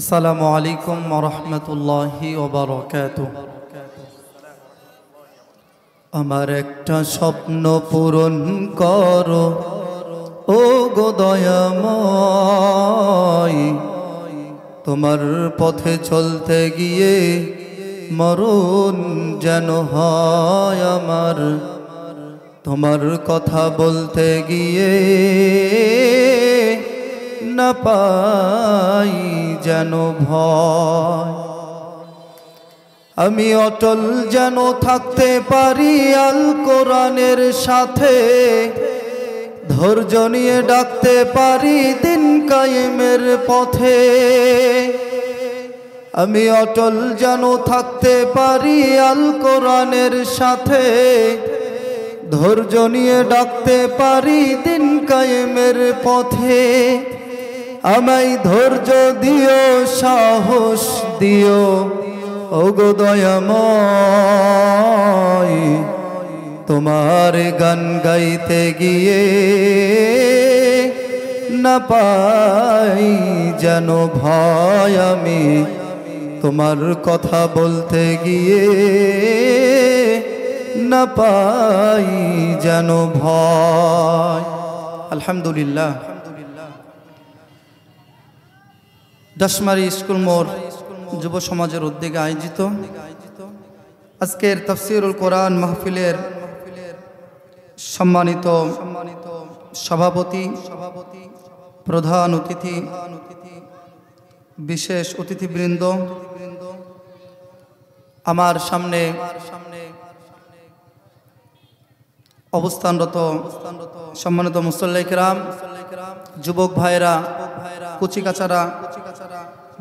আসসালামু আলাইকুম ওয়া রাহমাতুল্লাহি ওয়া বারাকাতুহু। আমার একটা স্বপ্ন পূরণ করো ও গো দয়াময়, তোমার পথে চলতে গিয়ে মরণ যেন হয় আমার, তোমার কথা বলতে গিয়ে না পাই যেন ভয়। আমি অটল যেন থাকতে পারি আল কোরআনের সাথে, ধৈর্য নিয়ে ডাকতে পারি দিন কায়েমের পথে। আমি অটল যেন থাকতে পারি আল কোরআনের সাথে, ধৈর্য নিয়ে ডাকতে পারি দিন কায়েমের পথে। আমায় ধৈর্য দিও, সাহস দিও ওগো দয়াময়, তোমার গান গাইতে গিয়ে না পাই যেন ভয়। আমি তোমার কথা বলতে গিয়ে না পাই যেন ভয়। আলহামদুলিল্লাহ, দশমারি স্কুল মোড় যুব সমাজের উদ্যোগে আয়োজিত আজকের তাফসীরুল কোরআন মাহফিলের সম্মানিত সভাপতি, প্রধান অতিথি, বিশেষ অতিথিবৃন্দ, আমার সামনে অবস্থানরত সম্মানিত মুসল্লি কিরাম, যুবক ভাইরা, কুচিকাচারা,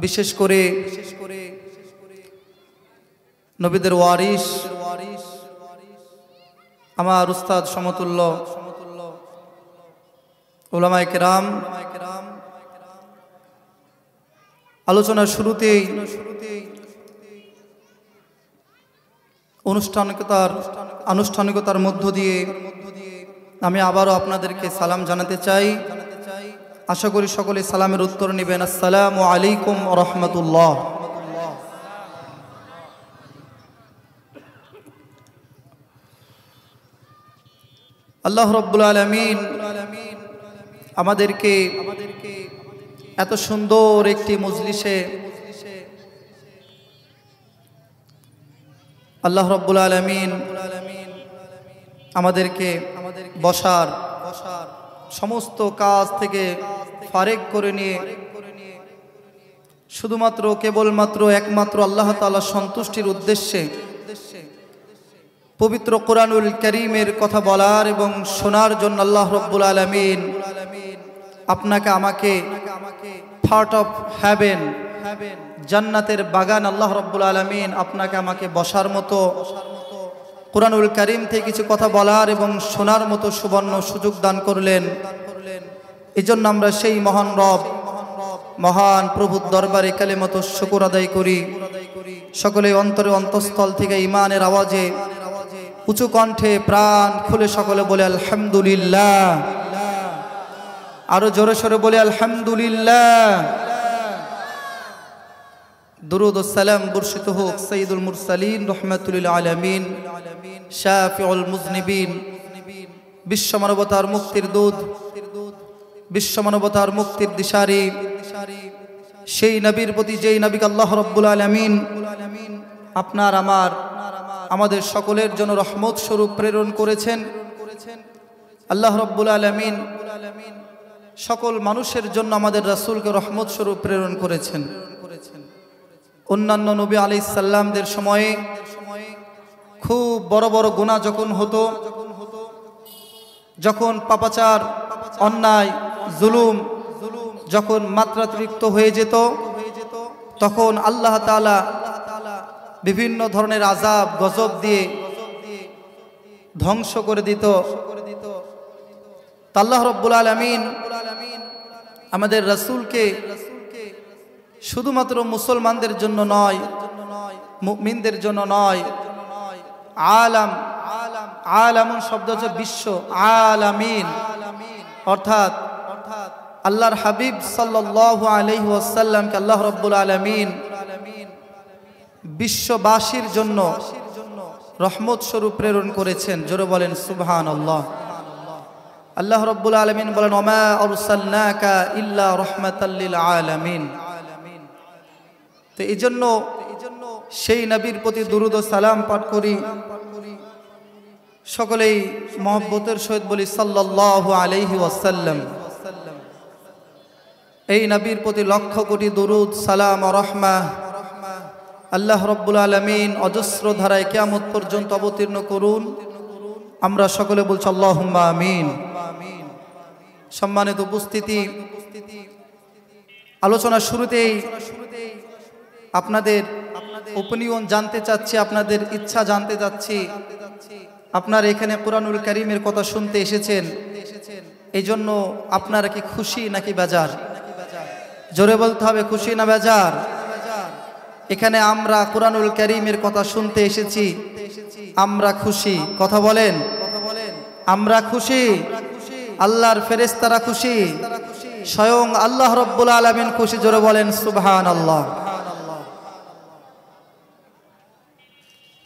বিশেষ করে নবীদের ওয়ারিস আমার উস্তাদ সমতুল্য উলামায়ে কেরাম, আলোচনার শুরুতেই আনুষ্ঠানিকতার মধ্য দিয়ে আমি আবারও আপনাদেরকে সালাম জানাতে চাই। আশা করি সকলে সালামের উত্তর নেবেন। আসসালামু আলাইকুম ওয়া রাহমাতুল্লাহ। আল্লাহ রাব্বুল আলামিন আমাদেরকে এত সুন্দর একটি মজলিসে আল্লাহ রাব্বুল আলামিন আমাদেরকে বসার, সমস্ত কাজ থেকে ফারেক করে নিয়ে শুধুমাত্র কেবলমাত্র একমাত্র আল্লাহ তাআলা সন্তুষ্টির উদ্দেশ্যে পবিত্র কোরআনুল কারীমের কথা বলার এবং শোনার জন্য আল্লাহ রাব্বুল আলামিন আপনাকে আমাকে পার্ট অফ হেভেন, জান্নাতের বাগান আল্লাহ রাব্বুল আলামিন আপনাকে আমাকে বসার মতো, কোরআনুল কারীম থেকে কিছু কথা বলার এবং শোনার মতো সুবর্ণ সুযোগ দান করলেন। এজন্য আমরা সেই মহান রব, মহান প্রভুর দরবারে কালিমাত শুকর আদায় করি। সকলে অন্তরে অন্তঃস্থল থেকে ঈমানের আওয়াজে উঁচু কণ্ঠে প্রাণ খুলে সকলে বলে আলহামদুলিল্লাহ। আরো জোরে সোরে বলে আলহামদুলিল্লাহ। দুরুদ ও সালাম বর্ষিত হোক সাইয়্যিদুল মুরসালিন রাহমাতুল লিল আলামিন, শাফিউল মুযনিবিন, বিশ্ব মানবতার মুক্তির দূত, বিশ্ব মানবতার মুক্তির দিশারি, সেই নবীর প্রতি যেই নবীকে আল্লাহ রাব্বুল আলামিন আপনার আমাদের সকলের জন্য রহমত স্বরূপ প্রেরণ করেছেন। আল্লাহ রাব্বুল আলামিন সকল মানুষের জন্য আমাদের রাসূলকে রহমত স্বরূপ প্রেরণ করেছেন। অন্যান্য নবী আলাইহিস সালামদের সময়ে খুব বড় বড় গুনাহ যখন হতো, যখন পাপাচার, অন্যায়, জুলুম যখন মাত্রাতিরিক্ত হয়ে যেত, তখন আল্লাহ তাআলা বিভিন্ন ধরনের আযাব গজব দিয়ে ধ্বংস করে দিত। আল্লাহ রাব্বুল আলামিন আমাদের রাসূলকে শুধুমাত্র মুসলমানদের জন্য নয়, মুমিনদের জন্য নয়, আলামুন শব্দ হচ্ছে বিশ্ব, আলামিন অর্থাৎ আল্লাহর হাবিব সাল্লাল্লাহু আলাইহি ওয়াসাল্লামকে আল্লাহ রাব্বুল আলামিন বিশ্ববাসীর জন্য রহমত স্বরূপ প্রেরণ করেছেন। জোরে বলেন সুবহানাল্লাহ। আল্লাহ রাব্বুল আলামিন বলেন ওমা আরসালনাকা ইল্লা রাহমাতাল লিল আলামিন। তো এইজন্য সেই নবীর প্রতি দুরূদ ও সালাম পাঠ করি, সকলেই মহব্বতের সহিত বলি সাল্লাল্লাহু আলাইহি ওয়াসাল্লাম। এই নবীর প্রতি লক্ষ কোটি দুরূদ সালাম ও রহমা আল্লাহ রাব্বুল আলামিন অজস্র ধারায় কিয়ামত পর্যন্ত অবতীর্ণ করুন। আমরা সকলে বলছি আল্লাহুম্মা আমিন। সম্মানিত উপস্থিতি, আলোচনার শুরুতেই আপনাদের ওপিনিয়ন জানতে চাচ্ছি, আপনাদের ইচ্ছা জানতে চাচ্ছি। আপনারা এখানে কুরআনুল কারীমের কথা শুনতে এসেছেন, এই জন্য আপনারা কি খুশি নাকি বেজার? জোরে বলতে হবে, খুশি না বেজার? এখানে আমরা কুরআনুল কারীমের কথা শুনতে এসেছি, আমরা খুশি। কথা বলেন, আমরা খুশি? আল্লাহর ফেরেশতারা খুশি, স্বয়ং আল্লাহ রাব্বুল আলামিন খুশি। জোরে বলেন সুবহানাল্লাহ।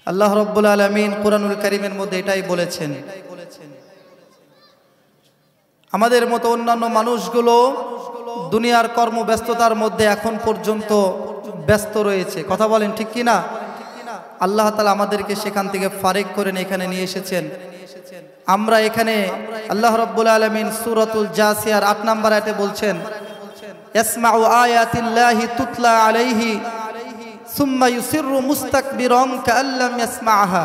আল্লাহ রাব্বুল আলামিন কুরআনুল কারীমের মধ্যে এটাই বলেছেন। আমাদের মতো অন্যান্য মানুষগুলো দুনিয়ার কর্মব্যস্ততার মধ্যে এখন পর্যন্ত ব্যস্ত রয়েছে। কথা বলেন ঠিক কি না? আল্লাহ তাআলা আমাদেরকে সেখান থেকে ফারেক করে এখানে নিয়ে এসেছেন। আমরা এখানে আল্লাহ রাব্বুল আলামিন সূরাতুল জাসিয়ার ৮ নম্বর আয়াতে বলছেন ইয়াসমাউ আয়াতিল্লাহি তুতলা আলাইহি সুম্মা ইউসিররু মুস্তাকবিরান কাআল্লাম ইয়াসমাআহা।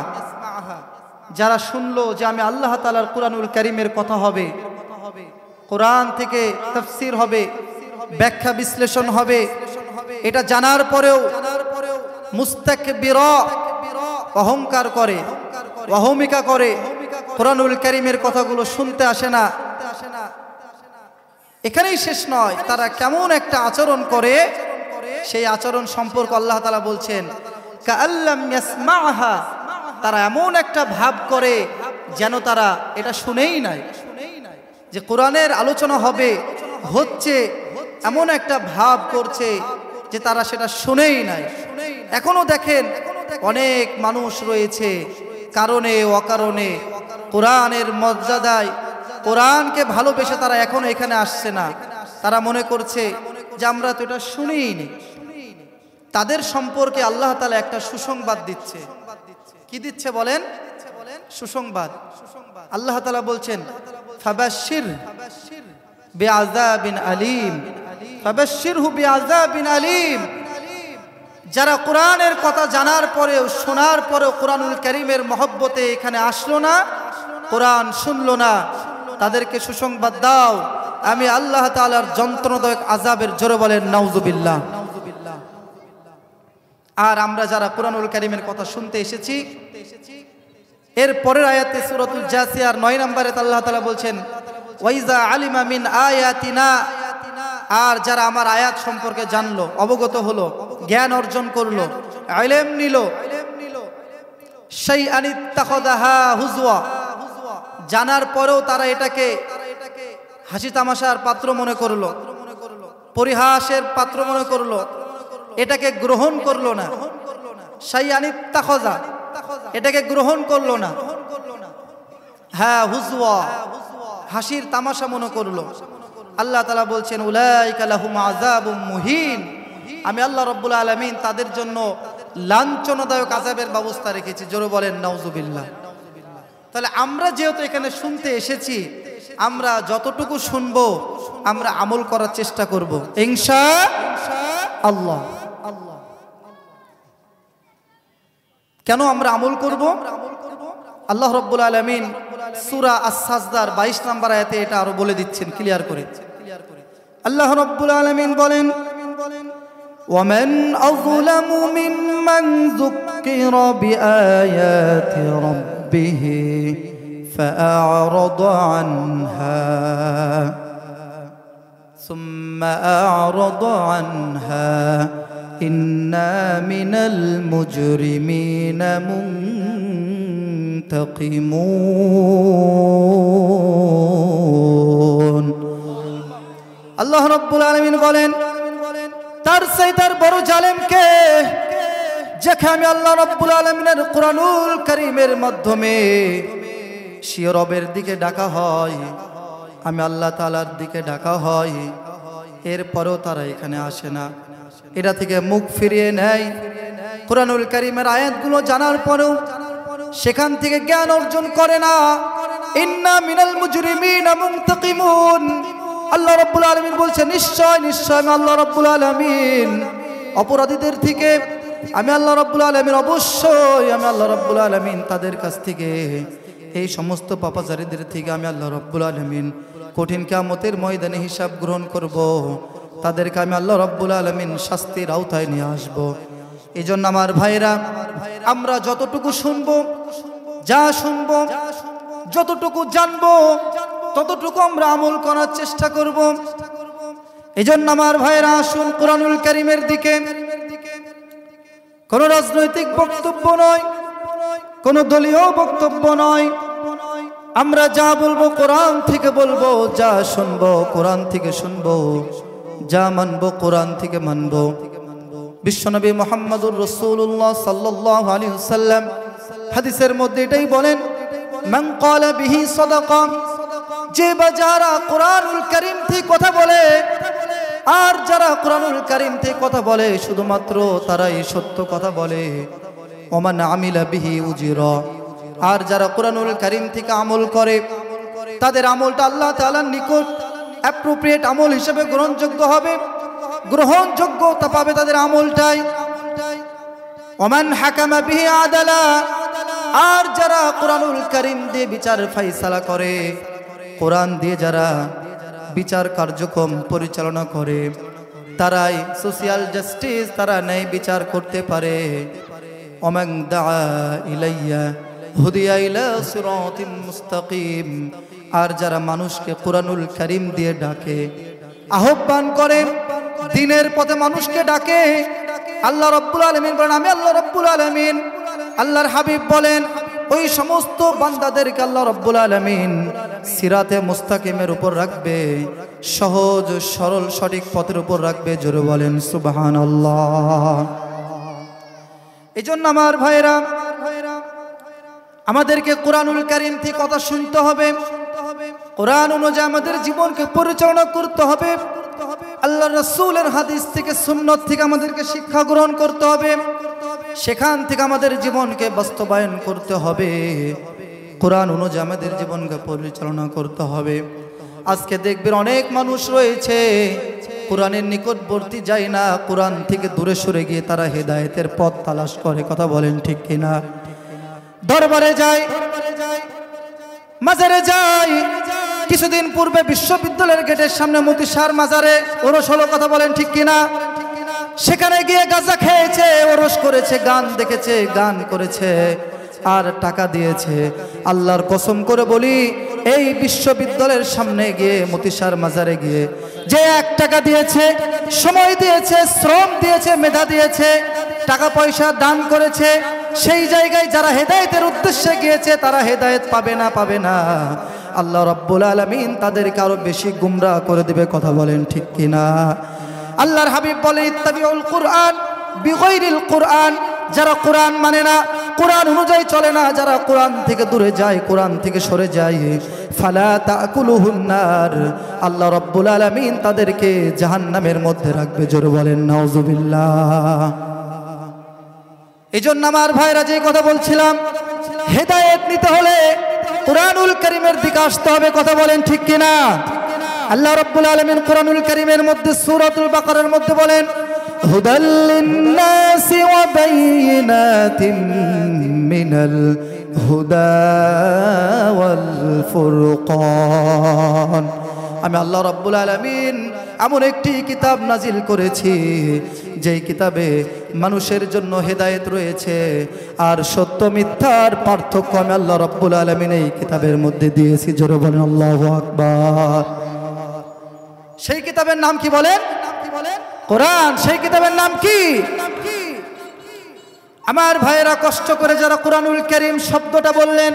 যারা শুনলো যে আমি আল্লাহ তাআলার কুরআনুল কারীমের কথা হবে, কোরআন থেকে তাফসীর হবে, ব্যাখ্যা বিশ্লেষণ হবে, এটা জানার পরেও মুস্তাকবিরা অহংকার করে, অহমিকা করে, কুরআনুল কারীমের কথাগুলো শুনতে আসে না। এখানেই শেষ নয়, তারা কেমন একটা আচরণ করে, সেই আচরণ সম্পর্কে আল্লাহ তাআলা বলছেন কাআল্লাম ইয়াসমাআহা। তারা এমন একটা ভাব করে যেন তারা এটা শুনেই নাই, যে কোরআনের আলোচনা হবে হচ্ছে এমন একটা ভাব করছে যে তারা সেটা শুনেই নাই। এখনো দেখেন অনেক মানুষ রয়েছে কারণে অকারণে কোরআনের মর্যাদায়, কোরআনকে ভালোবেসে তারা এখনো এখানে আসছে না। তারা মনে করছে যে আমরা তো এটা শুনিই নি। তাদের সম্পর্কে আল্লাহ তাআলা একটা সুসংবাদ দিচ্ছে। কি দিচ্ছে বলেন? সুসংবাদ। আল্লাহ তাআলা বলছেন ফাবাশশির বিআযাবিন আলীম, ফাবাশশিরহু বিআযাবিন আলীম। যারা কোরআনের কথা জানার পরেও, শোনার পরেও কোরআনুল কারীমের মহব্বতে এখানে আসলো না, কোরআন শুনলো না, তাদেরকে সুসংবাদ দাও আমি আল্লাহ তাআলার যন্ত্রণাদায়ক আযাবের। জোরে বলেন নাউযুবিল্লাহ। আর আমরা যারা কুরআনুল কারীমের কথা শুনতে এসেছি, এর পরের আয়াতে সূরাতুল জাসিয়ার ৯ নম্বরে আল্লাহ তাআলা বলছেন ওয়াইজা আলিমা মিন আয়াতিনা। আর যারা আমার আয়াত সম্পর্কে জানলো, অবগত হলো, জ্ঞান অর্জন করলো, ইলম নিল, শাইআন ইত্তাখাযাহা হুজওয়া। জানার পরেও তারা এটাকে হাসি তামাশার পাত্র মনে করলো, পরিহাসের পাত্র মনে করলো, এটাকে গ্রহণ করলো না। শাইআন ইত্তাখাযা, এটাকে গ্রহণ করলো না। হ্যাঁ, হুজওয়া, হাসির তামাশা মনে করলো। আল্লাহ তাআলা বলছেন উলাইকা লাহুম আযাবুম মুহিন। আমি আল্লাহ রাব্বুল আলামিন তাদের জন্য লাঞ্ছনাদায়ক আযাবের ব্যবস্থা রেখেছি। জোরে বলেন নাউযুবিল্লাহ। তাহলে আমরা যেহেতু এখানে শুনতে এসেছি, আমরা যতটুকু শুনবো আমরা আমল করার চেষ্টা করব ইনশাআল্লাহ। কেন আমরা আমল করব? আল্লাহ রাব্বুল আলামিন সূরা আস-সাজদার ২২ নম্বর আয়াতে এটা আরো বলে দিচ্ছেন ক্লিয়ার করে। আল্লাহ রাব্বুল আলামিন বলেন ওয়ামান আযলামু মিম্মান যুক্কিরা বিআয়াতি রাব্বিহি ফাআরাদা আনহা সুম্মা আ'রাদা আনহা ইন্না মিনাল মুজরিমিনা মুনতাকিমুন। আল্লাহ রাব্বুল আলামিন বলেন, তার চাইতে বড় জালেমকে, যাকে আমি আল্লাহ রাব্বুল আলামিনের কোরআনুল কারীমের মাধ্যমে সে রবের দিকে ডাকা হয়, আমি আল্লাহ তাআলার দিকে ডাকা হয়, এরপরেও তারা এখানে আসে না, এটা থেকে মুখ ফিরিয়ে নেয়। কোরআনুল কারীমের আয়াতগুলো জানার পরেও সেখান থেকে জ্ঞান অর্জন করে না। ইন্না মিনাল মুজরিমিনা মুনতাকিমুন, আল্লাহ রাব্বুল আলামিন বলছে, নিশ্চয় নিশ্চয় আমি আল্লাহ রাব্বুল আলামিন অপরাধীদের থেকে, আমি আল্লাহ রাব্বুল আলামিন অবশ্যই আমি আল্লাহ রাব্বুল আলামিন তাদের কাছ থেকে, এই সমস্ত পাপাচারীদের থেকে আমি আল্লাহ রাব্বুল আলামিন কঠিন কিয়ামতের ময়দানে হিসাব গ্রহণ করব। তাদেরকে আমি আল্লাহ রাব্বুল আলামিন শাস্তির আওতায় নিয়ে আসব। এই জন্য আমার ভাইরা, আমরা যতটুকু শুনবো, যা শুনবো, যতটুকু জানবো, ততটুকু আমরা আমল করার চেষ্টা করব। এই জন্য আমার ভাইরা, আসুন কোরআনুল কারীমের দিকে। কোনো রাজনৈতিক বক্তব্য নয়, কোনো দলীয় বক্তব্য নয়, আমরা যা বলবো কোরআন থেকে বলবো, যা শুনবো কোরআন থেকে শুনবো, যা মানবো কোরআন থেকে মানবো। বিশ্বনবী মুহাম্মদুর রাসূলুল্লাহ সাল্লাল্লাহু আলাইহি ওয়াসাল্লাম হাদিসের মধ্যে এটাই বলেন, মান ক্বালা বিহি সাদাকা, যে বা যারা কোরআনুল কারীম থেকে কথা বলে, আর যারা কোরআনুল কারীম থেকে কথা বলে শুধুমাত্র তারাই সত্য কথা বলে। ওমান আমিলা বিহি উজিরা, আর যারা কোরআনুল কারীম থেকে আমল করে তাদের আমলটা আল্লাহ তাআলার নিকট অ্যাপ্রোপ্রিয়েট আমল হিসেবে গ্রহণযোগ্য হবে, গ্রহণযোগ্যতা পাবে তাদের আমলটাই। ওমান হাকামা বিহি আদালা, আর যারা কোরআনুল কারীম দিয়ে বিচার ফায়সালা করে, কোরআন দিয়ে যারা বিচার কার্যক্রম পরিচালনা করে, তারাই সোশিয়াল জাস্টিস, তারা ন্যায় বিচার করতে পারে। ওমান দাআ ইলাইয়া হুদিয়া ইলা সিরাতিম মুস্তাকিম, আর যারা মানুষকে কোরআনুল কারীম দিয়ে ডাকে, আহ্বান করে, দ্বীনের পথে মানুষকে ডাকে, আল্লাহ রাব্বুল আলামিন বলেন, আমি আল্লাহ রাব্বুল আলামিন, আল্লাহর হাবিব বলেন, ওই সমস্ত বান্দাদেরকে আল্লাহ রাব্বুল আলামিন সিরাতে মুস্তাকিমের উপর রাখবে, সহজ সরল সঠিক পথের উপর রাখবে। জোরে বলেন সুবহানাল্লাহ। এজন্য আমার ভাইরা, আমাদেরকে কোরআনুল কারীম থেকে কথা শুনতে হবে, কোরআন অনুযায়ী আমাদের জীবনকে পরিচালনা করতে হবে, আল্লাহ রাসূলের হাদিস থেকে সুন্নাত থেকে আমাদেরকে শিক্ষা গ্রহণ করতে হবে, সেখান থেকে আমাদের জীবনকে বাস্তবায়ন করতে হবে, কোরআন অনুযায়ী আমাদের জীবনকে পরিচালনা করতে হবে। আজকে দেখবেন অনেক মানুষ রয়েছে কোরআনের নিকটবর্তী যায় না, কোরআন থেকে দূরে সরে গিয়ে তারা হেদায়েতের পথ তালাশ করে। কথা বলেন ঠিক কিনা? দরবারে যায়, মাজারে যায়। কিছুদিন পূর্বে বিশ্ববিদ্যালয়ের গেটের সামনে মতিসার মাজারে ওরস হলো। কথা বলেন ঠিক কিনা? সেখানে গিয়ে গাঁজা খেয়েছে, ওরস করেছে, গান দেখেছে, গান করেছে, আর টাকা দিয়েছে। আল্লাহর কসম করে বলি, এই বিশ্ববিদ্যালয়ের সামনে গিয়ে মতিসার মাজারে গিয়ে যে 1 টাকা দিয়েছে, সময় দিয়েছে, শ্রম দিয়েছে, মেধা দিয়েছে, টাকা পয়সা দান করেছে, সেই জায়গায় যারা হেদায়েতের উদ্দেশ্যে গিয়েছে তারা হেদায়েত পাবে না, পাবে না। আল্লাহ রাব্বুল আলামিন তাদেরকে আরো বেশি গুমরাহ করে দিবে। কথা বলেন ঠিক কিনা? আল্লাহর হাবিব বলে, ইত্তাবিউল কুরআন বিগাইরিল কুরআন, যারা কোরআন মানে না, কোরআন অনুযায়ী চলে না, যারা কোরআন থেকে দূরে যায়, কোরআন থেকে সরে যায়, ফালা তাকুলুহুন নার, আল্লাহ রাব্বুল আলামিন তাদেরকে জাহান্নামের মধ্যে রাখবে। জোরে বলেন নাউজুবিল্লাহ। এজন্য আমার ভাইরা, যে কথা বলছিলাম, হেদায়েত নিতে হলে কোরআনুল কারীমের দিকে আসতে হবে। কথা বলেন ঠিক কিনা? আল্লাহ রাব্বুল আলামিন কোরআনুল কারীমের মধ্যে সূরাতুল বাকারার মধ্যে বলেন, হুদাল লিন্নাসি ওয়া বাইয়িনাতিন মিনাল হুদা ওয়াল ফুরকান। আমি আল্লাহ রাব্বুল আলামিন এমন একটি কিতাব নাজিল করেছি, যেই কিতাবে মানুষের জন্য হেদায়েত রয়েছে, আর সত্য মিথ্যার পার্থক্য আমি আল্লাহ রাব্বুল আলামিন এই কিতাবের মধ্যে দিয়েছি। জোরে বলেন আল্লাহু আকবার। সেই কিতাবের নাম কি বলেন? কোরআন। সেই কিতাবের নাম কি? আমার ভাইয়েরা, কষ্ট করে যারা কোরআনুল কারীম শব্দটা বললেন,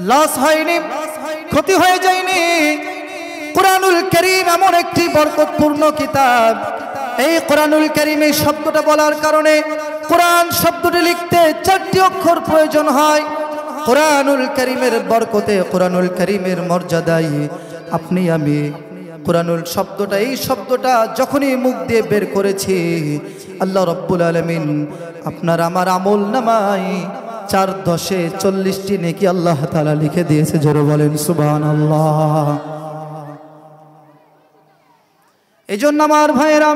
লস হয়নি, ক্ষতি হয়ে যায়নি, কুরআনুল কারীম এমন একটি বরকতপূর্ণ কিতাব। এই কুরআনুল কারীম এই শব্দটা বলার কারণে কুরআন শব্দটি লিখতে 4টি অক্ষর প্রয়োজন হয়। কুরআনুল কারীমের বরকতে, কুরআনুল কারীমের মর্যাদায় আপনি আমি কুরআনুল শব্দটা, এই শব্দটা যখনই মুখ দিয়ে বের করেছি, আল্লাহ রাব্বুল আলামিন আপনার আমার আমল নামায় 4×10 40টি নেকি আল্লাহ তাআলা লিখে দিয়েছে। জোরে বলেন সুবহানাল্লাহ। এজন্য আমার ভাইয়েরা,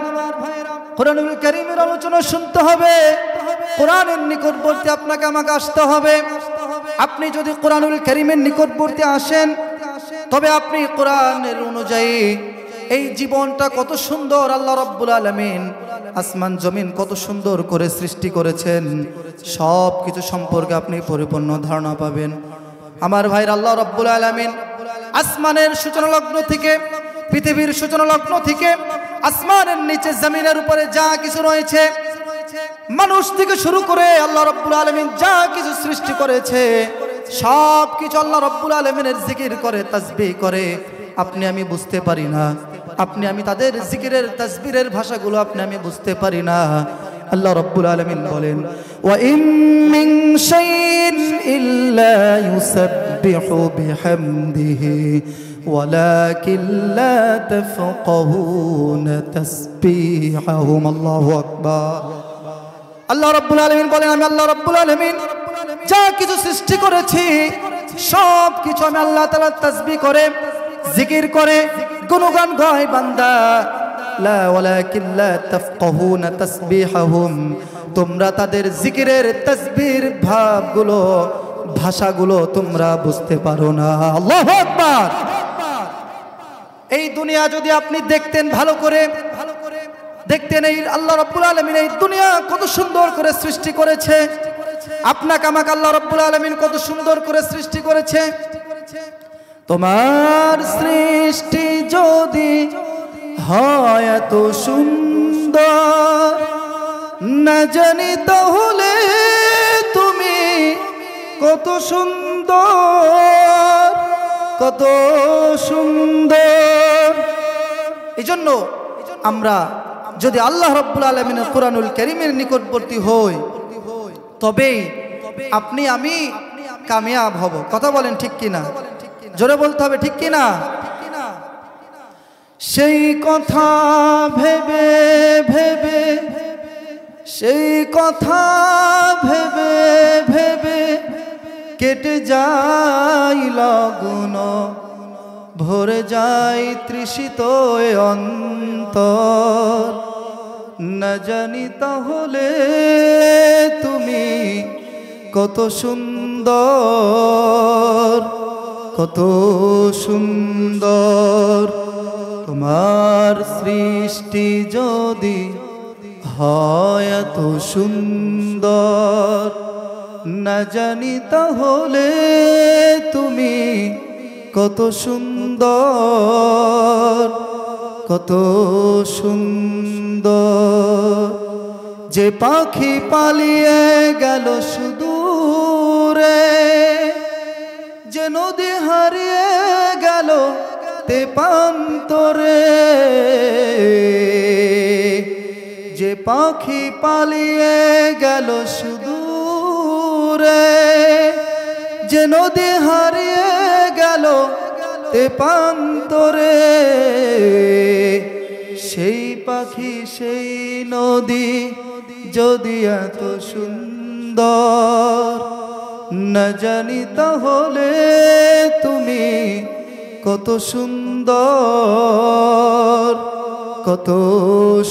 কুরআনুল কারীমের আলোচনা শুনতে হবে, কোরআনের নিকটবর্তী আপনাকে আমাকে আসতে হবে। আপনি যদি কুরআনুল কারীমের নিকটবর্তী আসেন, তবে আপনি কোরআনের অনুযায়ী এই জীবনটা কত সুন্দর, আল্লাহ রাব্বুল আলামিন আসমান জমিন কত সুন্দর করে সৃষ্টি করেছেন, সব কিছু সম্পর্কে আপনি পরিপূর্ণ ধারণা পাবেন। আমার ভাইরা, আল্লাহ রাব্বুল আলামিন আসমানের সূচনা লগ্ন থেকে, পৃথিবীর সূচনা লগ্ন থেকে, আসমানের নিচে জমিনের উপরে যা কিছু রয়েছে, মানুষ থেকে শুরু করে আল্লাহ রাব্বুল আলামিন যা কিছু সৃষ্টি করেছে, সব কিছু আল্লাহ রাব্বুল আলামিনের জিকির করে, তাসবিহ করে। আপনি আমি বুঝতে পারি না, আপনি আমি তাদের জিকিরের তাসবিহের ভাষাগুলো আপনি আমি বুঝতে পারি না। আল্লাহ রাব্বুল আলামিন বলেন, ওয়া ইন মিন শাইইন ইল্লা ইউসাব্বিহু বিহামদিহি ওয়ালাকিন লা তাফকাহুনা তাসবিহাহুম। আল্লাহু আকবার। আল্লাহ রাব্বুল আলামিন বলেন, আমি আল্লাহ রাব্বুল আলামিন যা কিছু সৃষ্টি করেছি, সব কিছু আমি আল্লাহ তাআলা তাসবিহ করে, জিকির করে, গুণগান গায় বান্দা। লা ওয়ালাকিন লা তাফকাহুনা তাসবিহাহুম, তোমরা তাদের জিকিরের তাসবিহর ভাবগুলো, ভাষাগুলো তোমরা বুঝতে পারো না। আল্লাহু আকবার। এই দুনিয়া যদি আপনি দেখতেন ভালো করে, দেখতেন এই আল্লাহ রাব্বুল আলামিন এই দুনিয়া কত সুন্দর করে সৃষ্টি করেছে, আপনাকে আমাকে আল্লাহ রাব্বুল আলামিন কত সুন্দর করে সৃষ্টি করেছে। তোমার সৃষ্টি যদি হয় এত সুন্দর, না জানি তাহলে তুমি কত সুন্দর, কত সুন্দর। এই জন্য আমরা যদি আল্লাহ রাব্বুল আলামিনের কুরআনুল কারীমের নিকটবর্তী হই, তবেই আপনি আমি কামিয়াব হব। কথা বলেন ঠিক কিনা? জোরে বলতে হবে ঠিক কিনা? সেই কথা ভেবে ভেবে, সেই কথা ভেবে ভেবে কেটে যায় লগন, ভরে যায় তৃষিত অন্তর। না জানি তাহলে তুমি কত সুন্দর, কত সুন্দর। তোমার সৃষ্টি যদি হয় এত সুন্দর, না জানি তাহলে তুমি কত সুন্দর, কত সুন্দর। যে পাখি পালিয়ে গেল সুদূরে, যে নদী হারিয়ে গেল তেপান্তরে, যে পাখি পালিয়ে গেল সুদূরে, যে নদী হারিয়ে গেল তেপান্তরে, সেই পাখি সেই নদী যদি এত সুন্দর, না জানি তাহলে তুমি কত সুন্দর, কত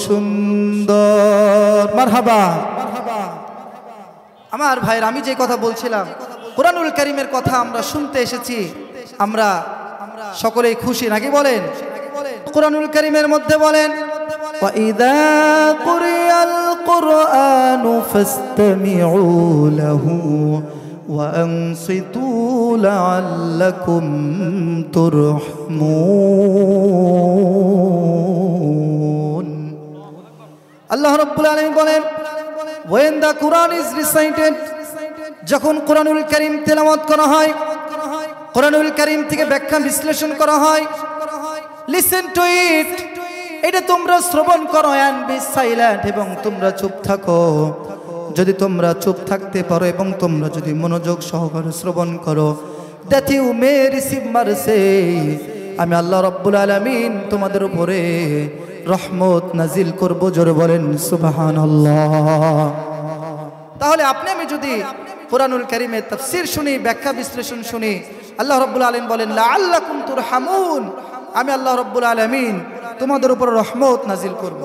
সুন্দর। মারহাবা। আমার ভাইরা, আমি যে কথা বলছিলাম, কুরআনুল কারীমের কথা আমরা শুনতে এসেছি, আমরা সকলেই খুশি নাকি বলেন? কুরআনুল কারীমের মধ্যে বলেন, ওয়া ইযা কুরিয়াল কুরআনু ফাসতামিউ লাহু ওয়া আনসিতু লাআল্লাকুম তুরহামুন। আল্লাহ রাব্বুল আলামিন বলেন, when the Quran is recited, যখন কুরআনুল কারীম তেলাওয়াত করা হয়, কুরআনুল কারীম থেকে ব্যাখ্যা বিশ্লেষণ করা হয়, লিসেন টু ইট, এটা তোমরা শ্রবণ করো, অ্যান্ড বি সাইলেন্ট, এবং তোমরা চুপ থাকো। যদি তোমরা চুপ থাকতে পারো এবং তোমরা যদি মনোযোগ সহকারে শ্রবণ করো, that you may receive mercy, আমি আল্লাহ রাব্বুল আলামিন তোমাদের উপরে রহমত নাজিল করব। জোরে বলেন সুবহানাল্লাহ। তাহলে আপনি আমি যদি কুরআনুল কারীমের তাফসীর শুনি, ব্যাখ্যা বিশ্লেষণ শুনি, আল্লাহ রাব্বুল আলামিন বলেন লাআল্লাকুম তুরহামুন, আমি আল্লাহ রাব্বুল আলামিন তোমাদের উপর রহমত নাজিল করব।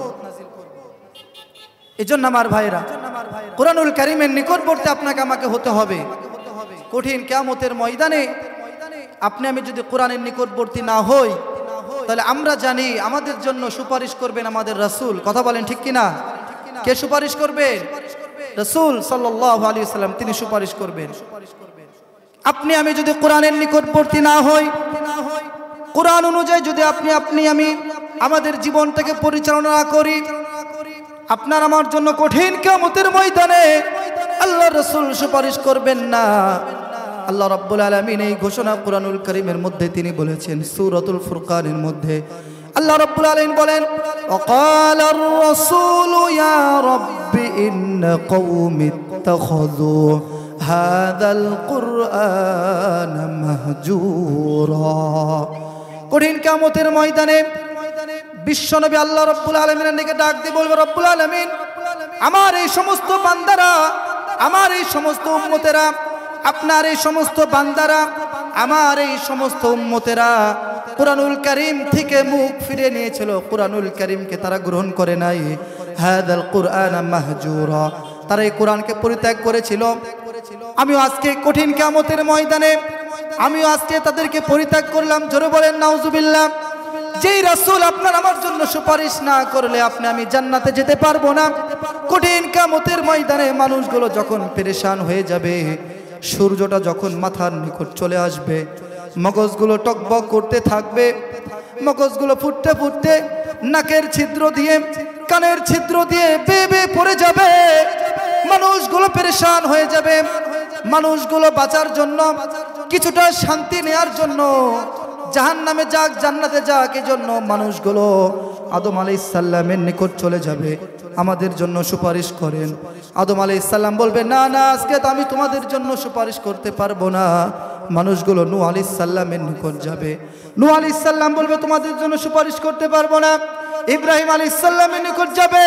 এজন্য আমার ভাইরা, কুরআনুল কারীমের নিকটবর্তী আপনাকে আমাকে হতে হবে। কঠিন কিয়ামতের ময়দানে আপনি আমি যদি কোরআনের নিকটবর্তী না হই, তাহলে আমরা জানি আমাদের জন্য সুপারিশ করবেন আমাদের রাসূল। কথা বলেন ঠিক কিনা? কে সুপারিশ করবেন? রাসূল সাল্লাল্লাহু আলাইহি ওয়াসাল্লাম, তিনি সুপারিশ করবেন। আপনি আমি যদি কোরআনের নিকটবর্তী না হই, কোরআন অনুযায়ী যদি আপনি আমি আমাদের জীবনটাকে পরিচালনা না করি, আপনার আমার জন্য কঠিন কিয়ামতের ময়দানে আল্লাহর রাসূল সুপারিশ করবেন না। আল্লাহ রাব্বুল আলামিন এই ঘোষণা কুরআনুল কারীমের মধ্যে তিনি বলেছেন, সূরাতুল ফুরকানের মধ্যে আল্লাহ রাব্বুল আলামিন বলেন, ওয়াকালার রাসূলু ইয়া রাব্বি ইন্না কওমি ইত্তাখাযু হাযাল কুরআনা মাহজুরা। কঠিন কিয়ামতের ময়দানে বিশ্বনবী আল্লাহ রাব্বুল আলামিনের দিকে ডাক দিয়ে বলবে, রব্বুল আলামিন, আমার এই সমস্ত বান্দারা, আমার এই সমস্ত উম্মতেরা, আপনার এই সমস্ত বান্দারা, আমার এই সমস্ত উম্মতেরা কুরআনুল কারীম থেকে মুখ ফিরিয়ে নিয়েছিল, কুরআনুল কারীমকে তারা গ্রহণ করে নাই। হাযাল কুরআনা মাহজুরা, তারা এই কোরআনকে পরিত্যাগ করেছিল। আমিও আজকে কঠিন কিয়ামতের ময়দানে আমিও আজকে তাদেরকে পরিত্যাগ করলাম। জোরে বলেন নাউজুবিল্লাহ। যেই রাসূল আপনার আমার জন্য সুপারিশ না করলে আপনি আমি জান্নাতে যেতে পারবো না। কঠিন কিয়ামতের ময়দানে মানুষগুলো যখন পেরেশান হয়ে যাবে, সূর্যটা যখন মাথার নিকট চলে আসবে, মগজগুলো টকবক করতে থাকবে, মগজগুলো ফুটতে ফুটতে নাকের ছিদ্র দিয়ে, কানের ছিদ্র দিয়ে বেয়ে বেয়ে পড়ে যাবে, মানুষগুলো পেরেশান হয়ে যাবে। মানুষগুলো বাঁচার জন্য, কিছুটা শান্তি নেয়ার জন্য, জাহান্নামে যাক জান্নাতে যাক, এজন্য মানুষগুলো আদম আলাইহিস সালামের নিকট চলে যাবে, আমাদের জন্য সুপারিশ করেন। আদম আলাইহিস সালাম বলবে, না না, আজকে তো আমি তোমাদের জন্য সুপারিশ করতে পারবো না। মানুষগুলো নূহ আলাইহিস সালামের নিকট যাবে, নূহ আলাইহিস সালাম বলবে, তোমাদের জন্য সুপারিশ করতে পারবো না। ইব্রাহিম আলাইহিস সালামের নিকট যাবে,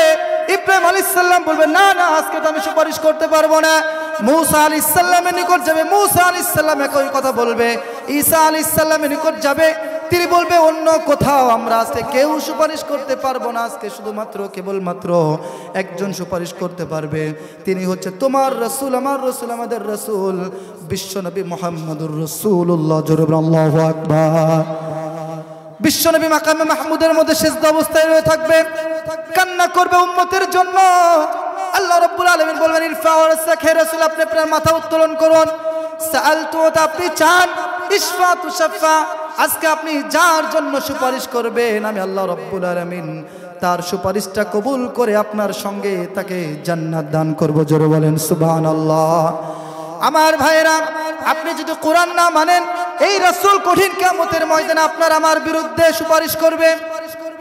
ইব্রাহিম আলাইহিস সালাম বলবে, না না, আজকে তো আমি সুপারিশ করতে পারবো না। মূসা আলাইহিস সালামের নিকট যাবে, মূসা আলাইহিস সালাম একই কথা বলবে। ঈসা আলাইহিস সালামের নিকট যাবে, তিনি বলবে, অন্য কোথাও আমরা আজকে কেউ সুপারিশ করতে পারবো না, আজকে শুধুমাত্র কেবলমাত্র একজন সুপারিশ করতে পারবে, তিনি হচ্ছে তোমার রাসূল, আমার রাসূল, আমাদের রাসূল বিশ্বনবী মুহাম্মদুর রাসূলুল্লাহ। জোরে বলেন আল্লাহু আকবার। বিশ্বনবী মাকামে মাহমুদের মধ্যে সিজদা অবস্থায় রয়ে থাকবে, কান্না করবে উম্মতের জন্য। আল্লাহ রাব্বুল আলামিন বলবেন, ইরফাউ রাসাক, হে রাসূল আপনি আপনার মাথা উত্তোলন করুন। সাআলতু, আপনি চান, ইশফা তুশফা, আজকে আপনি যার জন্য সুপারিশ করবেন আমি আল্লাহ রাব্বুল আলামিন তার সুপারিশটা কবুল করে আপনার সঙ্গে তাকে জান্নাত দান করব। জোরে বলেন সুবহানাল্লাহ। আমার ভাইরা, আপনি যদি কোরআন না মানেন, এই রাসূল কঠিন কিয়ামতের ময়দানে আপনার আমার বিরুদ্ধে সুপারিশ করবে।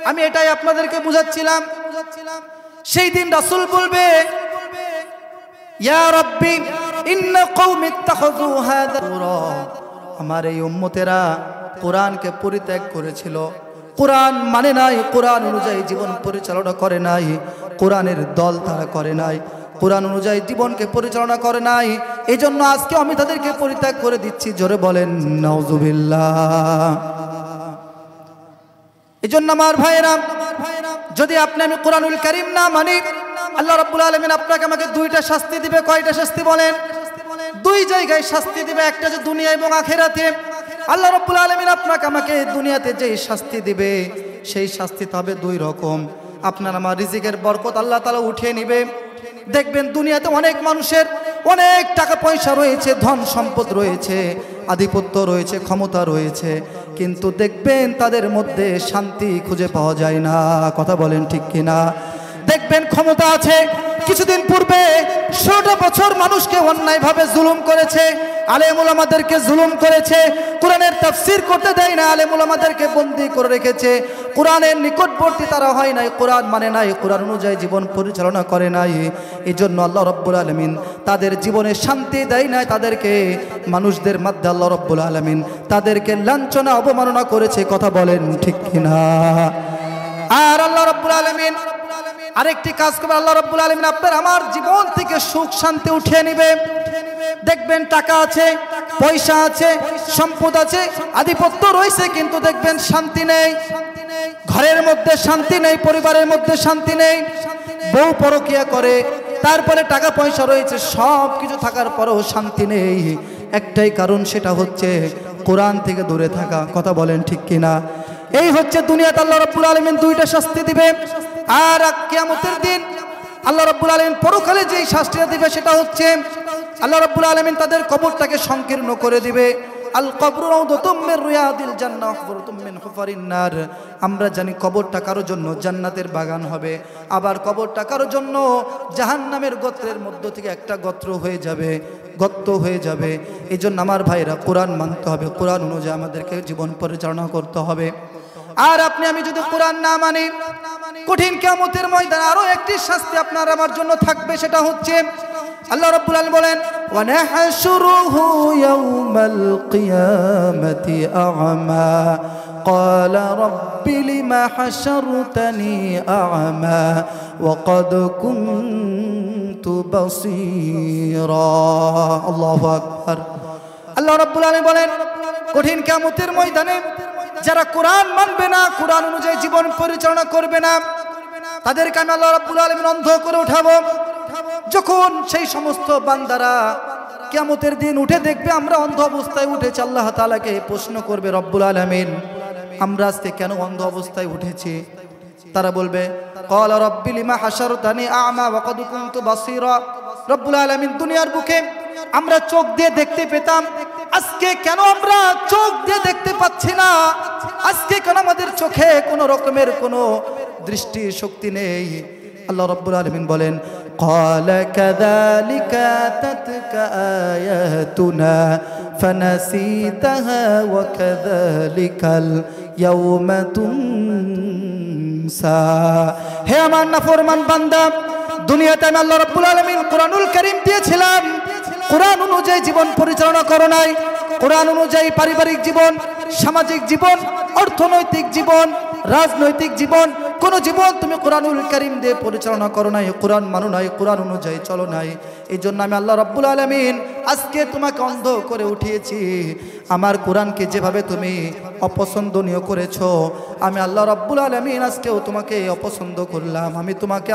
আমি এটাই আপনাদেরকে বুঝাচ্ছিলাম। সেই দিন রাসূল বলবে, ইয়া রাব্বি ইন্না কওমি ইত্তাখাযু হাযা কুরআন, আমার এই উম্মতেরা কোরআনকে পরিত্যাগ করেছিল, কোরআন মানে নাই, কোরআন অনুযায়ী জীবন পরিচালনা করে নাই, কোরআনের দল তারা করে নাই, কোরআন অনুযায়ী জীবনকে পরিচালনা করে নাই, এজন্য আজকে আমি তাদেরকে পরিত্যাগ করে দিচ্ছি। জোরে বলেন নাউজুবিল্লাহ। এজন্য আমার ভাইরা, যদি আপনি আমি কোরআনুল কারীম না মানি, আল্লাহ রাব্বুল আলামিন আপনাকে আমাকে দুইটা শাস্তি দিবে। কয়টা শাস্তি বলেন? দুই জায়গায় শাস্তি দিবে, একটা যে দুনিয়া এবং আখিরাতে। আল্লাহ রাব্বুল আলামিন আপনাকে আমাকে দুনিয়াতে যেই শাস্তি দিবে, সেই শাস্তি হবে দুই রকম। আপনার আমার রিজিকের বরকত আল্লাহ তাআলা উঠিয়ে নিবে। দেখবেন দুনিয়াতে অনেক মানুষের অনেক টাকা পয়সা রয়েছে, ধন সম্পদ রয়েছে, আধিপত্য রয়েছে, ক্ষমতা রয়েছে, কিন্তু দেখবেন তাদের মধ্যে শান্তি খুঁজে পাওয়া যায় না। কথা বলেন ঠিক কিনা? দেখবেন ক্ষমতা আছে, কিছুদিন পূর্বে 16টা বছর মানুষকে অন্যায়ভাবে জুলুম করেছে, আলেম উলামাদেরকে জুলুম করেছে, কোরআনের তাফসীর করতে দেয় না, আলেম উলামাদেরকে বন্দী করে রেখেছে, কোরআনের নিকটবর্তী তারা হয় নাই, কোরআন মানে নাই, কোরআন অনুযায়ী জীবন পরিচালনা করে নাই। এই জন্য আল্লাহ রাব্বুল আলামিন তাদের জীবনে শান্তি দেয় নাই, তাদেরকে মানুষদের মধ্যে আল্লাহ রাব্বুল আলামিন তাদেরকে লাঞ্ছনা অবমাননা করেছে। কথা বলেন ঠিক কিনা? আর আল্লাহ রাব্বুল আলামিন আরেকটি কাজ করবে, আল্লাহ রাব্বুল আলামিন আপনার আমার জীবন থেকে সুখ শান্তি উঠিয়ে নেবে। দেখবেন টাকা আছে, পয়সা আছে, সম্পদ আছে, আধিপত্য রয়েছে, কিন্তু দেখবেন শান্তি নেই, ঘরের মধ্যে শান্তি নেই, পরিবারের মধ্যে শান্তি নেই, বউ পরকিয়া করে, তারপরে টাকা পয়সা রয়েছে, সব কিছু থাকার পরেও শান্তি নেই। একটাই কারণ, সেটা হচ্ছে কোরআন থেকে দূরে থাকা। কথা বলেন ঠিক কিনা? এই হচ্ছে দুনিয়াতে আল্লাহ রাব্বুল আলামিন দুইটা শাস্তি দিবে, আর কিয়ামতের দিন আল্লাহ রাব্বুল আলামিন পরকালে যেই শাস্তিটা দিবে সেটা হচ্ছে আল্লাহ রাব্বুল আলামিন তাদের কবরটাকে সংকীর্ণ করে দিবে। আল কবরু রাউদাতুম মির রিয়াদিল জান্নাহ ওয়া হুফরাতুম মিন হুফারিন নার। আমরা জানি কবরটা কারোর জন্য জান্নাতের বাগান হবে, আবার কবরটা কারোর জন্য জাহান্নামের গর্তের মধ্য থেকে একটা গর্ত হয়ে যাবে। এই জন্য আমার ভাইরা কোরআন মানতে হবে, কোরআন অনুযায়ী আমাদেরকে জীবন পরিচালনা করতে হবে। আর আপনি আমি যদি কোরআন না মানি, কঠিন কিয়ামতের ময়দানে আরো একটি শাস্তি আপনার আমার জন্য থাকবে, সেটা হচ্ছে আল্লাহ রাব্বুল আলামিন বলেন ওয়া নাহশুরুহু ইয়াওমাল কিয়ামাতি আ'মা ক্বালা রাব্বি লিমা হাশারতানি আ'মা ওয়া ক্বাদ কুনতু বাসীরা। আল্লাহু আকবার। আল্লাহ রাব্বুল আলামিন বলেন কঠিন কিয়ামতের ময়দানে যারা কোরআন মানবে না, কোরআন অনুযায়ী জীবন পরিচালনা করবে না, তাদেরকে আমি আল্লাহ রাব্বুল আলামিন অন্ধ করে উঠাবো। যখন সেই সমস্ত বান্দারা কিয়ামতের দিন উঠে দেখবে আমরা অন্ধ অবস্থায় উঠেছি, আল্লাহ তাআলাকে প্রশ্ন করবে রব্বুল আলামিন আমরা আজকে কেন অন্ধ অবস্থায় উঠেছি? তারা বলবে ক্বালা রাব্বি লিমা হাশারতানি আ'মা ওয়া ক্বাদ কুনতু বাসীরা। রব্বুল আলামিন দুনিয়ার বুকে আমরা চোখ দিয়ে দেখতে পেতাম, আজকে কেন আমরা চোখ দিয়ে দেখতে পাচ্ছি না? আজকে কেন আমাদের চোখে কোনো রকমের কোনো দৃষ্টি শক্তি নেই? আল্লাহ রাব্বুল আলামিন বলেন ক্বালা কাযালিকা আতাতকা আয়াতুনা ফানাসিতাহা ওয়া কাযালিকাল ইয়াওমা তুনসা। হে আমার নাফরমান বান্দা, দুনিয়াতে আমি আল্লাহ রাব্বুল আলামিন কোরআনুল কারীম দিয়েছিলাম, কোরআন অনুযায়ী জীবন পরিচালনা করো নাই। কোরআন অনুযায়ী পারিবারিক জীবন, সামাজিক জীবন, অর্থনৈতিক জীবন, রাজনৈতিক জীবন, কোন জীবন তুমি কোরআনুল কারীম দিয়ে পরিচালনা করো নাই, কোরআন মানো নাই, কোরআন অনুযায়ী চলো নাই। এই জন্য আমি আল্লাহ রাব্বুল আলামিন আজকে তোমাকে অন্ধ করে উঠিয়েছি। আমার কোরআনকে যেভাবে তুমি অপছন্দনীয় করেছো, আমি আল্লাহ রাব্বুল আলামিন আজকেও তোমাকে অপছন্দ করলাম।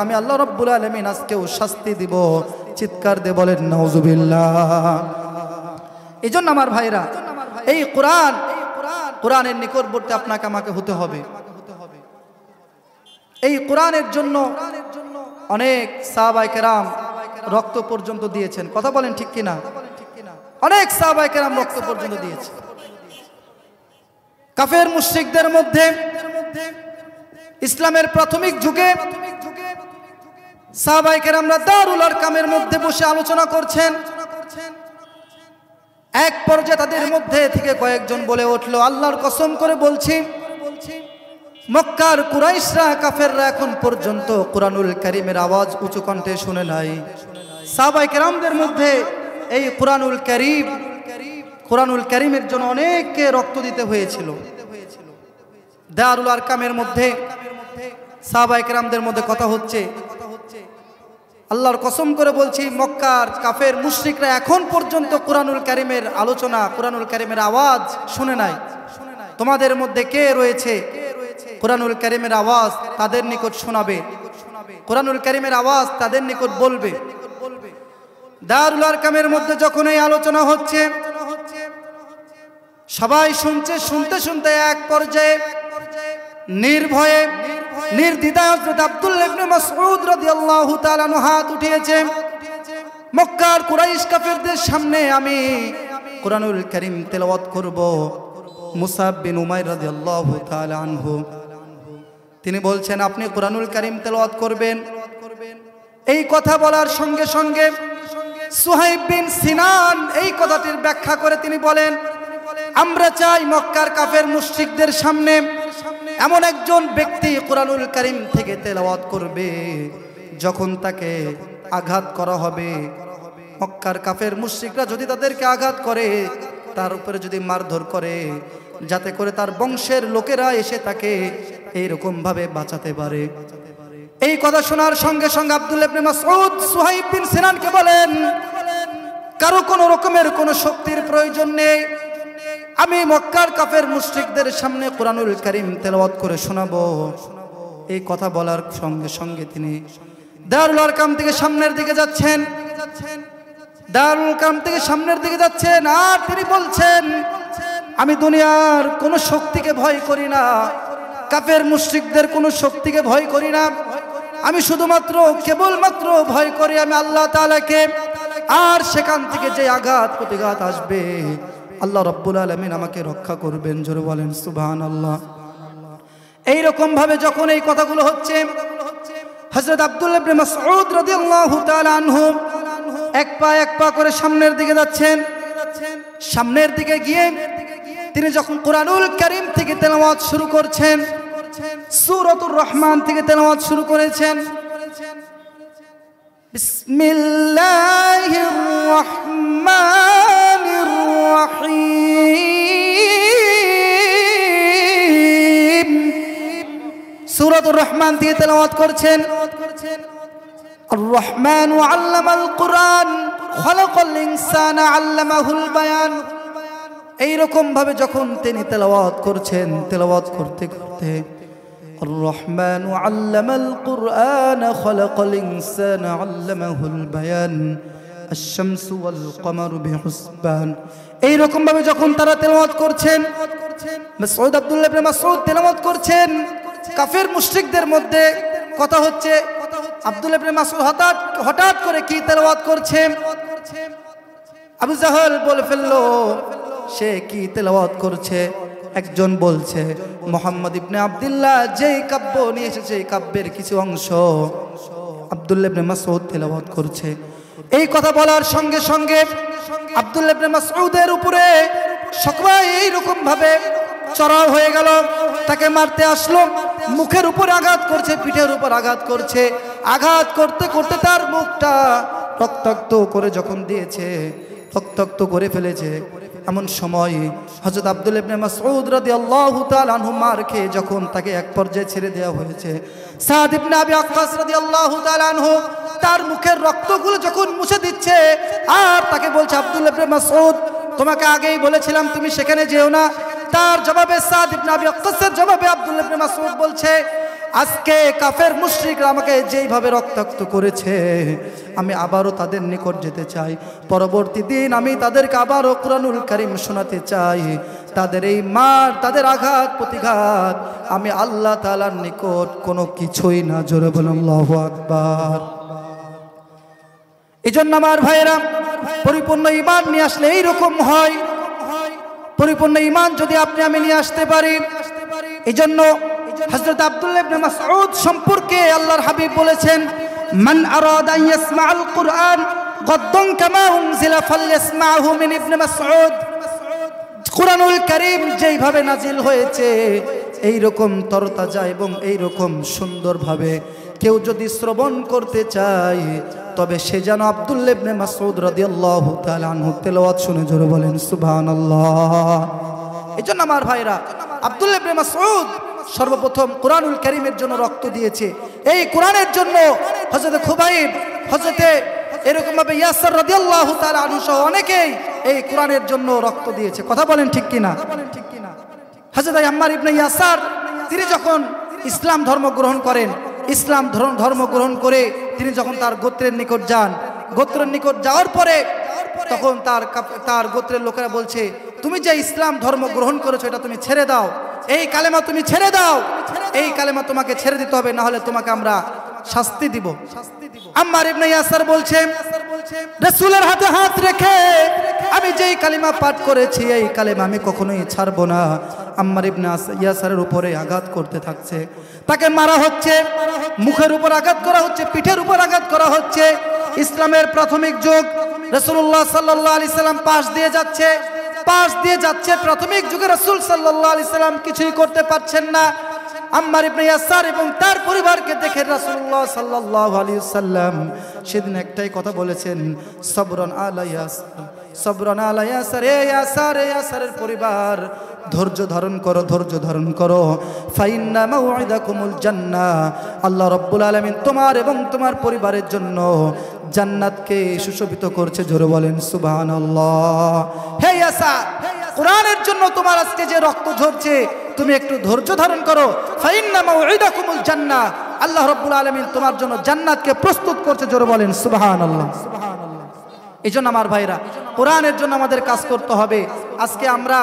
আমি আল্লাহ রাব্বুল আলামিন আজকেও শাস্তি দিব। চিৎকার দিয়ে বলেন নাউজুবিল্লাহ। এই জন্য আমার ভাইরা, এই কোরআনের নিকটবর্তী আপনাকে আমাকে হতে হবে। এই কোরআনের জন্য অনেক সাহাবায়ে কেরাম রক্ত পর্যন্ত দিয়েছেন। কথা বলেন ঠিক কিনা? অনেক সাহাবায়ে কেরাম রক্ত পর্যন্ত দিয়েছে। কাফের মুশরিকদের মধ্যে ইসলামের প্রাথমিক যুগে সাহাবায়ে কেরামরা দারুল আরকামের মধ্যে বসে আলোচনা করছেন। এক পর্যায়ে তাদের মধ্যে থেকে কয়েকজন বলে উঠলো, আল্লাহর কসম করে বলছি, মক্কার কুরাইশরা কাফেররা এখন পর্যন্ত কোরআনুল কারীমের আওয়াজ উঁচু কণ্ঠে শুনে নাই। সাহাবায়ে কেরামদের মধ্যে এই কোরআনুল কারীমের জন্য অনেককে রক্ত দিতে হয়েছিল। দারুল আরকামের মধ্যে সাহাবায়ে কেরামদের মধ্যে কথা হচ্ছে, আল্লাহর কসম করে বলছি মক্কার কাফের মুশরিকরা এখন পর্যন্ত কোরআনুল কারীমের আলোচনা, কোরআনুল কারীমের আওয়াজ শুনে নাই। তোমাদের মধ্যে কে রয়েছে কোরআনুল কারীমের আওয়াজ তাদের নিকট শোনাবে, কোরআনুল কারীমের আওয়াজ তাদের নিকট বলবে। দারুল আরকামের মধ্যে যখন এই আলোচনা হচ্ছে, সবাই শুনতে শুনতে এক পর্যায়ে নির্ভয়ে নির্দ্বিধায় হযরত আব্দুল্লাহ ইবনে মাসউদ রাদিয়াল্লাহু তাআলা আনহু হাত উঠিয়েছে। মক্কার কুরাইশ কাফেরদের সামনে আমি কোরআনুল কারীম তেলাওয়াত করব। মুসআব বিন উমাইর রাদিয়াল্লাহু তাআলা আনহু তিনি বলছেন, আপনি কোরআনুল কারীম তেলাওয়াত করবেন। এই কথা বলার সঙ্গে সঙ্গে সুহাইব বিন সিনান এই কথাটির ব্যাখ্যা করে তিনি বলেন, আমরা চাই মক্কার কাফের মুশরিকদের সামনে এমন একজন ব্যক্তি কুরআনুল কারীম থেকে তেলাওয়াত করবে, যখন তাকে আঘাত করা হবে, মক্কার কাফের মুশরিকরা যদি তাদেরকে আঘাত করে, তার উপরে যদি মারধর করে, যাতে করে তার বংশের লোকেরা এসে তাকে এইরকম ভাবে বাঁচাতে পারে। এই কথা শোনার সঙ্গে সঙ্গে আব্দুল্লাহ ইবনে মাসউদ সুহাইব বিন সিনানকে বলেন, কারো কোনো রকমের কোনো শক্তির প্রয়োজন নেই, আমি মক্কার কাফের মুশরিকদের সামনে কুরআনুল কারীম তেলাওয়াত করে শোনাবো। এই কথা বলার সঙ্গে সঙ্গে তিনি দারুল আরকাম থেকে সামনের দিকে যাচ্ছেন, দারুল আরকাম থেকে সামনের দিকে যাচ্ছেন, আর তিনি বলছেন, আমি দুনিয়ার কোনো শক্তিকে ভয় করি না, কাফের মুশরিকদের কোনো শক্তিকে ভয় করি না, আমি শুধুমাত্র কেবলমাত্র ভয় করি আমি আল্লাহ তাআলাকে। আর সেখান থেকে যে আঘাত প্রতিঘাত আসবে, আল্লাহ রাব্বুল আলামিন আমাকে রক্ষা করবেন। জোরে বলেন সুবহানাল্লাহ। এইরকম ভাবে যখন এই কথাগুলো হচ্ছে, হযরত আব্দুল্লাহ ইবনে মাসউদ রাদিয়াল্লাহু তাআলা আনহু এক পা করে সামনের দিকে যাচ্ছেন। সামনের দিকে গিয়ে তিনি যখন কুরআনুল কারীম থেকে তেলাওয়াত শুরু করছেন, সূরাতুর রহমান থেকে তেলাওয়াত শুরু করেছেন, বিসমিল্লাহির রহমানির রহিম, সূরাতুর রহমান থেকে তেলাওয়াত করছেন, আর রহমান আল্লামাল কুরআন খালাকাল ইনসানা আল্লামাহুল বায়ান। এইরকম ভাবে যখন তিনি তেলাওয়াত করছেন, তেলাওয়াত করতে করতে আর রহমান আল্লামাল কুরআন খালাকাল ইনসানা আল্লামাহুল বায়ান আশ-শামসু ওয়াল কমারু বিহুসবান, এইরকম ভাবে যখন তারা তেলাওয়াত করছেন, মাসউদ আব্দুল্লাহ ইবনে মাসউদ তেলাওয়াত করছেন, কাফের মুশরিকদের মধ্যে কথা হচ্ছে। আব্দুল্লাহ ইবনে মাসউদ হঠাৎ করে কি তেলাওয়াত করছে, আবু জাহল বলে ফেললো সে কি তেলাওয়াত করছে। একজন বলছে মুহাম্মদ ইবনে আব্দুল্লাহ যেই কাব্য নিয়ে এসেছে, এই কাব্যের কিছু অংশ আব্দুল্লাহ ইবনে মাসউদ তেলাওয়াত করছে। এই কথা বলার সঙ্গে সঙ্গে আব্দুল্লাহ ইবনে মাসউদের উপরে সবাই এইরকম ভাবে চড়াও হয়ে গেল, তাকে মারতে আসলো, মুখের উপর আঘাত করছে, পিঠের উপর আঘাত করছে, আঘাত করতে করতে তার মুখটা রক্তাক্ত করে যখন দিয়েছে, রক্তাক্ত করে ফেলেছে। এমন সময় হযরত আব্দুল্লাহ ইবনে মাসউদ রাদিয়াল্লাহু তাআলা আনহু মার খেয়ে যখন তাকে এক পর্যায়ে ছেড়ে দেওয়া হয়েছে, সাদ ইবনে আবি ওয়াক্কাস রাদিয়াল্লাহু তাআলা আনহু তার মুখের রক্তগুলো যখন মুছে দিচ্ছে, আর তাকে বলছে, আব্দুল্লাহ ইবনে মাসউদ তোমাকে আগেই বলেছিলাম তুমি সেখানে যেও না। তার জবাবে সাদ ইবনে আবি ওয়াক্কাসের জবাবে আব্দুল্লাহ ইবনে মাসউদ বলছে, আজকে কাফের মুশরিকরা আমাকে যেইভাবে রক্তাক্ত করেছে, আমি আবারও তাদের নিকট যেতে চাই। পরবর্তী দিন আমি তাদেরকে আবারও কুরআনুল কারীম শোনাতে চাই। তাদের এই মার, তাদের আঘাত প্রতিঘাত আমি আল্লাহ তাআলার নিকট কোনো কিছুই না। জোরে বলুন আল্লাহু আকবার। এজন্য আমার ভাইয়েরা, পরিপূর্ণ ঈমান নিয়ে আসলে এইরকম হয়। পরিপূর্ণ ঈমান যদি আপনি আমি নিয়ে আসতে পারি, এজন্য হযরত আব্দুল্লাহ ইবনে মাসউদ সম্পর্কে আল্লাহর হাবিব বলেছেন, মান আরাদা আন ইয়াসমাআল কুরআন গাদ্দান কামা উনজিলা ফালইসমাহু মিন ইবনে মাসউদ। কুরআনুল কারীম যেইভাবে নাজিল হয়েছে, এই রকম তরতাজা এবং এই রকম সুন্দরভাবে কেউ যদি শ্রবণ করতে চায়, তবে সে যেন আব্দুল্লাহ ইবনে মাসউদ রাদিয়াল্লাহু তাআলা আনহু তেলাওয়াত শুনে। জোরে বলেন সুবহানাল্লাহ। এজন্য আমার ভাইরা, আব্দুল্লাহ ইবনে মাসউদ সর্বপ্রথম কুরআনুল কারীমের জন্য রক্ত দিয়েছে। এই কোরআনের জন্য হযরত খুবাইব, হযরতে এরকম ভাবে ইয়াসার রাদিয়াল্লাহু তাআলা আনহু সহ অনেকেই এই কোরআনের জন্য রক্ত দিয়েছে। কথা বলেন ঠিক কিনা? হযরত আম্মার ইবনে ইয়াসার তিনি যখন ইসলাম ধর্ম গ্রহণ করেন, ইসলাম ধর্ম গ্রহণ করে তিনি যখন তার গোত্রের নিকট যান, গোত্রের নিকট যাওয়ার পরে তখন তার গোত্রের লোকেরা বলছে, তুমি যে ইসলাম ধর্ম গ্রহণ করেছো এটা তুমি ছেড়ে দাও, এই কালেমা তুমি ছেড়ে দাও, এই কালেমা তোমাকে ছেড়ে দিতে হবে, না হলে তোমাকে আমরা শাস্তি দিব। আম্মার ইবনে ইয়াসার বলছে, রাসূলের হাতে হাত রেখে আমি যেই কালিমা পাঠ করেছি এই কালিমা আমি কখনোই ছাড়ব না। আম্মার ইবনে ইয়াসারের উপরে আঘাত করতে থাকছে, তাকে মারা হচ্ছে, মুখের উপর আঘাত করা হচ্ছে, পিঠের উপর আঘাত করা হচ্ছে। ইসলামের প্রাথমিক যুগ রাসূলুল্লাহ সাল্লাল্লাহু আলাইহি সাল্লাম পাশ দিয়ে যাচ্ছে প্রাথমিক যুগে রাসূল সাল্লাল্লাহু আলাইহি সাল্লাম কিছুই করতে পারছেন না। আম্মার ইবনে ইয়াসার এবং তার পরিবারকে দেখে রাসূলুল্লাহ সাল্লাল্লাহু আলাইহি সাল্লাম সেদিন একটাই কথা বলেছেন, সবরন আলা ইয়াসার, সবরন আলা ইয়াসার, ইয়াসারের পরিবার ধৈর্য ধারণ করো, ধৈর্য ধারণ করো। ফাইন্না মাউইদাকুমুল জান্নাহ, আল্লাহ রাব্বুল আলামিন তোমার এবং তোমার পরিবারের জন্য জান্নাতকে সুশোভিত করছে। জোরে বলেন সুবহানাল্লাহ। হে ইয়াসার, কোরআনের জন্য তোমার আজকে যে রক্ত ঝরছে, তুমি একটু ধৈর্য ধারণ করো। ফাইন্না মাউইদাকুমুল জান্নাহ, আল্লাহ রাব্বুল আলামিন তোমার জন্য জান্নাতকে প্রস্তুত করছে। জোরে বলেন সুবহানাল্লাহ। এইজন্য আমার ভাইরা, কোরআনের জন্য আমাদের কাজ করতে হবে। আজকে আমরা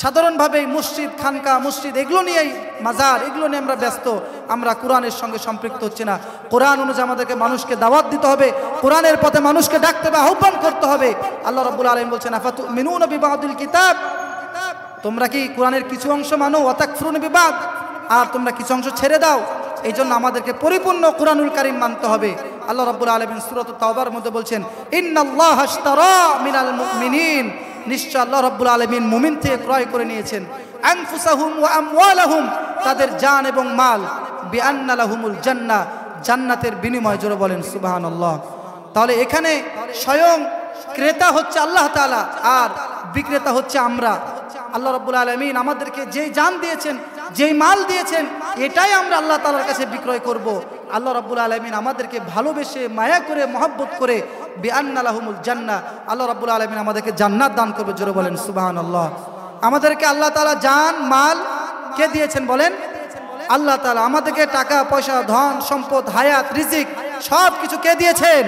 সাধারণভাবে মসজিদ, খানকা, মসজিদ এগুলো নিয়েই, মাজার এগুলো নিয়ে আমরা ব্যস্ত, আমরা কোরআনের সঙ্গে সম্পৃক্ত হচ্ছি না। কোরআন অনুযায়ী আমাদেরকে মানুষকে দাওয়াত দিতে হবে, কোরআনের পথে মানুষকে ডাকতে হবে, আহ্বান করতে হবে। আল্লাহ রাব্বুল আলামিন বলছেন, আফাতুমিনুনা বিবাদিল কিতাব, তোমরা কি কোরআনের কিছু অংশ মানো, ওয়া তাকফুরুনা বিবাদ, আর তোমরা কিছু অংশ ছেড়ে দাও। এই জন্য আমাদেরকে পরিপূর্ণ কোরআনুল কারীম মানতে হবে। আল্লাহ রাব্বুল আলামিন সূরাতুত তাওবার মধ্যে বলছেন, ইন্নাল্লাহা আশতারা মিনাল মুমিনিন, নিশ্চয় আল্লাহ রাব্বুল আলামিন মুমিন থেকে ক্রয় করে নিয়েছেন আনফুসাহুম ওয়া আমওয়ালাহুম, তাদের জান এবং মাল, বিআন্না লাহুমুল জান্নাহ, জান্নাতের বিনিময়। জোরে বলেন সুবহানাল্লাহ। তাহলে এখানে স্বয়ং ক্রেতা হচ্ছে আল্লাহ তাআলা আর বিক্রেতা হচ্ছে আমরা। আল্লাহ রাব্বুল আলামিন আমাদেরকে যেই জান দিয়েছেন, যেই মাল দিয়েছেন, এটাই আমরা আল্লাহ তাআলার কাছে বিক্রয় করব। আল্লাহ রাব্বুল আলামিন আমাদেরকে ভালোবেসে, মায়া করে, মহব্বত করে বিআন্না লাহুমুল জান্নাহ, আল্লাহ রাব্বুল আলামিন আমাদেরকে জান্নাত দান করবে। জোরে বলেন সুবহানাল্লাহ। আমাদেরকে আল্লাহ তাআলা জান, মাল কে দিয়েছেন বলেন? আল্লাহ তাআলা। আমাদেরকে টাকা পয়সা, ধন সম্পদ, হায়াত, রিজিক সব কিছু কে দিয়েছেন?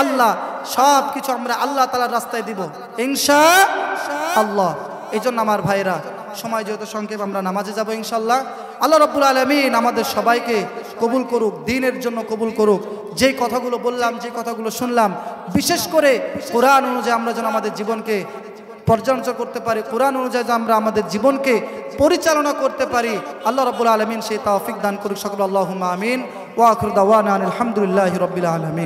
আল্লাহ। সব কিছু আমরা আল্লাহ তাআলার রাস্তায় দিব ইনশাআল্লাহ। এই জন্য আমার ভাইরা, সময় যেহেতু সংক্ষেপ, আমরা নামাজে যাব ইনশাআল্লাহ। আল্লাহ রাব্বুল আলামিন আমাদের সবাইকে কবুল করুক, দ্বীনের জন্য কবুল করুক। যেই কথাগুলো বললাম, যে কথাগুলো শুনলাম, বিশেষ করে কোরআন অনুযায়ী আমরা যেন আমাদের জীবনকে পর্যালোচনা করতে পারি, কোরআন অনুযায়ী যেন আমরা আমাদের জীবনকে পরিচালনা করতে পারি। আল্লাহ রাব্বুল আলামিন সেই তৌফিক দান করুক। সকল আল্লাহুম্মা আমিন। ওয়া আখিরু দাওয়ানা আলহামদুলিল্লাহি রাব্বিল আলামিন।